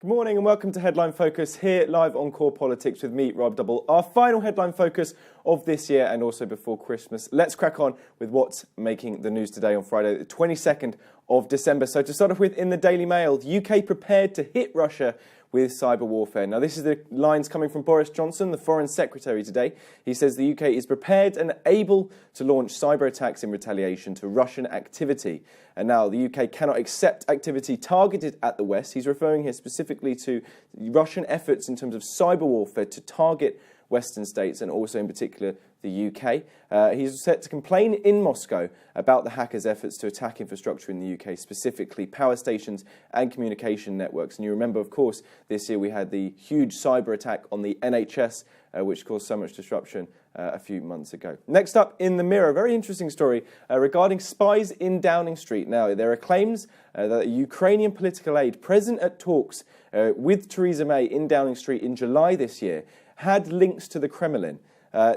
Good morning and welcome to Headline Focus here live on Core Politics with me, Rob Double. Our final headline focus of this year and also before Christmas. Let's crack on with what's making the news today on Friday, the 22nd of December. So to start off with, in the Daily Mail, the UK prepared to hit Russia with cyber warfare. Now, this is the lines coming from Boris Johnson, the Foreign Secretary today. He says the UK is prepared and able to launch cyber attacks in retaliation to Russian activity. And now the UK cannot accept activity targeted at the West. He's referring here specifically to Russian efforts in terms of cyber warfare to target Western states and also in particular the UK. He's set to complain in Moscow about the hackers' efforts to attack infrastructure in the UK, specifically power stations and communication networks. And you remember, of course, this year we had the huge cyber attack on the NHS, which caused so much disruption a few months ago. Next up in the Mirror, a very interesting story regarding spies in Downing Street. Now, there are claims that Ukrainian political aide present at talks with Theresa May in Downing Street in July this year had links to the Kremlin.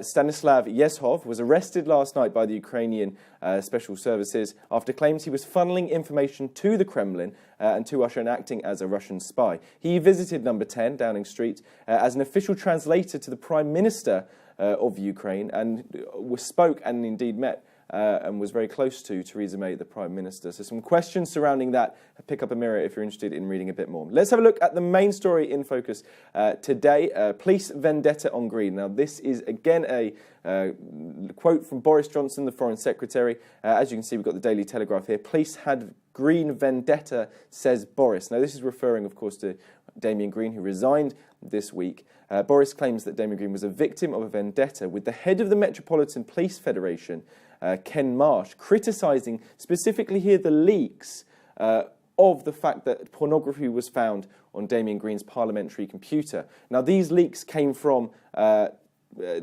Stanislav Yezhov was arrested last night by the Ukrainian special services after claims he was funneling information to the Kremlin and to Russia and acting as a Russian spy. He visited number 10 Downing Street as an official translator to the Prime Minister of Ukraine and spoke and indeed met and was very close to Theresa May, the Prime Minister. So some questions surrounding that. Pick up a Mirror if you're interested in reading a bit more. Let's have a look at the main story in focus today. Police Vendetta on Green. Now, this is again a quote from Boris Johnson, the Foreign Secretary. As you can see, we've got the Daily Telegraph here. Police had Green vendetta, says Boris. Now, this is referring, of course, to Damian Green, who resigned this week. Boris claims that Damian Green was a victim of a vendetta with the head of the Metropolitan Police Federation, Ken Marsh, criticising specifically here the leaks of the fact that pornography was found on Damian Green's parliamentary computer. Now, these leaks came from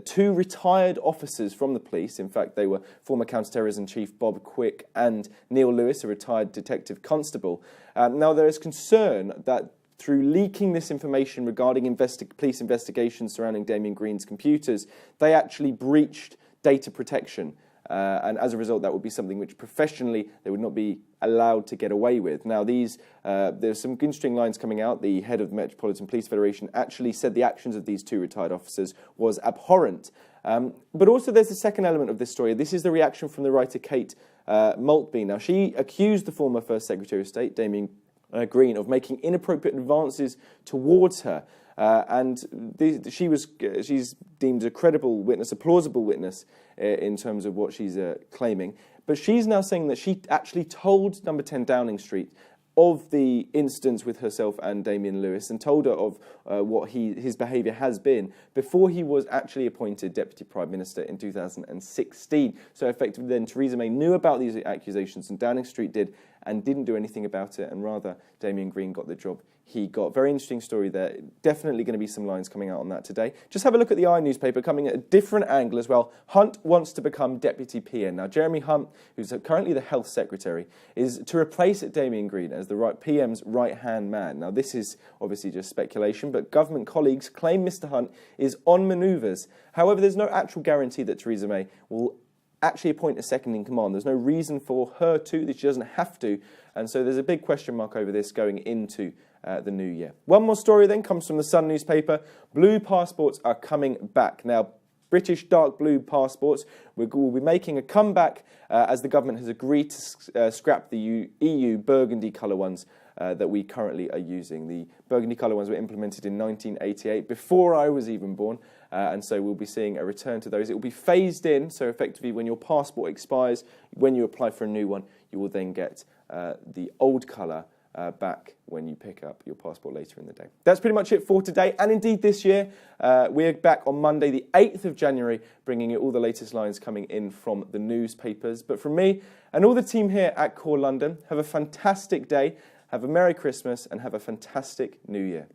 two retired officers from the police. In fact, they were former counter-terrorism chief Bob Quick and Neil Lewis, a retired detective constable. Now, there is concern that through leaking this information regarding police investigations surrounding Damian Green's computers, they actually breached data protection. And as a result, that would be something which professionally they would not be allowed to get away with. Now, there's some interesting lines coming out. The head of the Metropolitan Police Federation actually said the actions of these two retired officers was abhorrent. But also there's the second element of this story. This is the reaction from the writer Kate Maltby. Now, she accused the former First Secretary of State, Damian Green, of making inappropriate advances towards her. She's deemed a credible witness, a plausible witness in terms of what she's claiming. But she's now saying that she actually told number 10 Downing Street of the incidents with herself and Damian Lewis and told her of what his behaviour has been before he was actually appointed Deputy Prime Minister in 2016. So effectively then Theresa May knew about these accusations and Downing Street did and didn't do anything about it, and rather Damian Green got the job he got. Very interesting story there. Definitely going to be some lines coming out on that today. Just have a look at the I newspaper coming at a different angle as well. Hunt wants to become Deputy PM. Now, Jeremy Hunt, who's currently the Health Secretary, is to replace Damian Green as the PM's right-hand man. Now, this is obviously just speculation, but government colleagues claim Mr. Hunt is on manoeuvres. However, there's no actual guarantee that Theresa May will actually appoint a second in command. There's no reason for her to, that she doesn't have to, and so there's a big question mark over this going into the new year. One more story then comes from the Sun newspaper. Blue passports are coming back. Now, British dark blue passports will be making a comeback as the government has agreed to scrap the EU burgundy colour ones that we currently are using. The burgundy colour ones were implemented in 1988, before I was even born, and so we'll be seeing a return to those. It will be phased in, so effectively when your passport expires, when you apply for a new one, you will then get the old colour back when you pick up your passport later in the day. That's pretty much it for today, and indeed this year. We're back on Monday, the 8th of January, bringing you all the latest lines coming in from the newspapers. But from me and all the team here at Core London, have a fantastic day, have a Merry Christmas, and have a fantastic New Year.